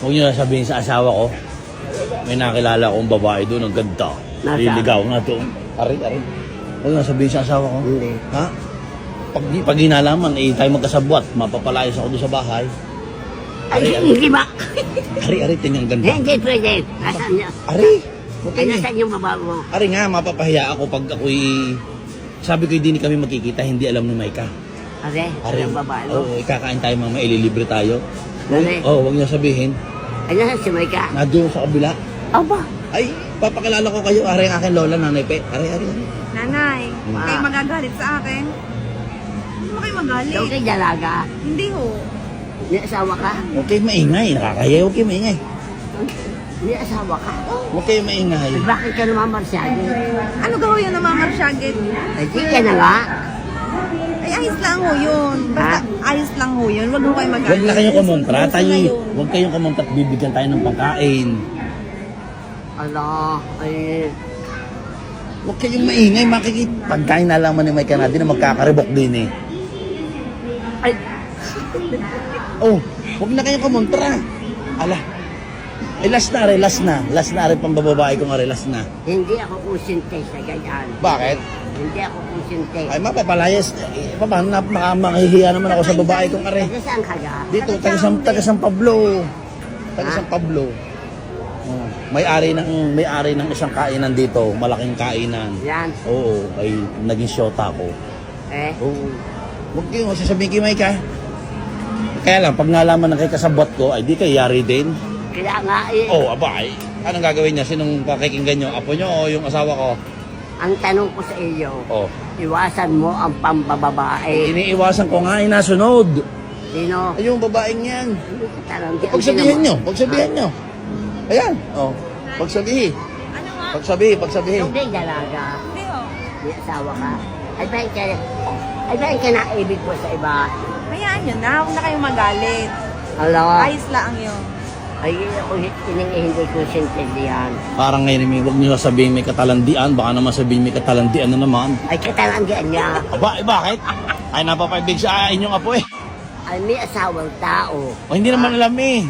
Huwag niyo sabihin sa asawa ko, may nakilala akong babae doon, ang ganda. Liligaw nga doon. Ari. Huwag niyo sabihin sa asawa ko. Hindi. Ha? Pag hinalaman, tayo magkasabwat, mapapalayas ako doon sa bahay. Ay, hindi ba? Ari, tingnan ganda. Hindi pwede. Nasaan niya? Ari, huwag Ay, kayo. nasaan yung babae mo? Ari nga, mapapahiya ako pag ako'y... Sabi ko, hindi kami magkikita, hindi alam ni Maika. Ari, yung babae mo? Oo, ikakain tayo mga ililibre tayo. Ari. Oo, huwag niyo sabihin. Ay, nasaan si Maika? Nandun sa kabila. Aba. Ay, papakilala ko kayo. Ari ang aking lola, nanay pe. Ari. Nanay, huwag kayo magagalit sa akin. Hindi mo kayo magalit. Ikaw kay dalaga. Hindi ho. May asawa ka? Huwag kayo maingay. Nakakaya, huwag kayo maingay. May asawa ka? Huwag kayo maingay. Bakit ka naman marsyado? Ano gawa yun na mamarsyaget? Ay, di ka na nga. Ay, ayos lang ho yun. Basta ayos lang ho yun. Huwag ho kayo magalit. Huwag na kayong kumontra. Gusto na yun. Huwag kayong kumontra at bibigyan tayo ng pagkain. Ala, ay... Huwag kayong maingay. Pagkain na lang man ni Maika natin na magkakaribok din eh. Ay, Oh, huwag na kayong kumontra. Ala. Eh, last na rin pang bababae ko nga rin, last na. hindi ako kusinte sa ganyan. Bakit? Hindi ako kusinte. Ay, mapapalayas. Paano makahihiya naman ako sa babae kong are. Kasi saan ka ga? Dito, taga San Pablo. Taga San Pablo. Oh, may-ari ng isang kainan dito, malaking kainan. Yan. Oo, ay naging syota ko. Eh, Oo. Huwag kayo sasabihin kay Maika. Kaya lang, pag nalaman na kay kasabot ko, ay di kayo yari din. kaya nga eh. Oh, aba, ay, anong gagawin niya? Sinong pakikinggan niyo? Apo niyo o yung asawa ko? Ang tanong ko sa iyo, Oh. iwasan mo ang pambababae. Iniiwasan ko nga, nasunod. Sino? Ay, yung babaeng yan. Hindi ka tanong. Pagsabihin nyo. Ayan, oh. Pagsabihin. Ano nga? Pagsabihin. Hindi dalaga. Hindi ho. May asawa ka. Ay ba't ka naibig mo sa iba? Hayaan nyo na. Huwag na kayong magalit. Hala. Ayos lang yun. Ay, ako hindi ko sintindihan. Parang ngayon, huwag niyo sabihin may katalandian. Baka naman sabihin may katalandian na naman. Ay, katalandian niya. Aba, bakit? Ay, napapaibig sa inyong apo eh. Ay, may asawang tao. O, hindi naman alam eh.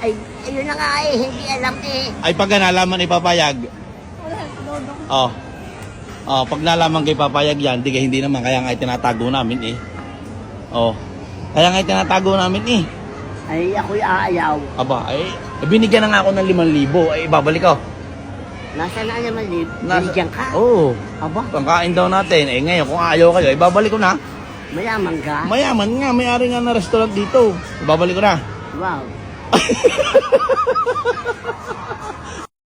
Ay, ayun na nga eh, hindi alam eh. Ay, pag nalaman ipapayag. Oh. Oh, pag nalaman kay papayag yan, hindi naman. Kaya nga tinatago namin eh. Oh. Kaya nga tinatago namin eh. Ay, ako'y aayaw. Aba, ay, binigyan na nga ako ng 5,000. Ay, babalik ko. Nasaan na naman, binigyan ka? Oo. Aba, Pangkain daw natin. Eh, ngayon, kung ayaw kayo, ay babalik ko na. mayaman ka? Mayaman nga, may-ari nga na restaurant dito. Babalik ko na. Wow.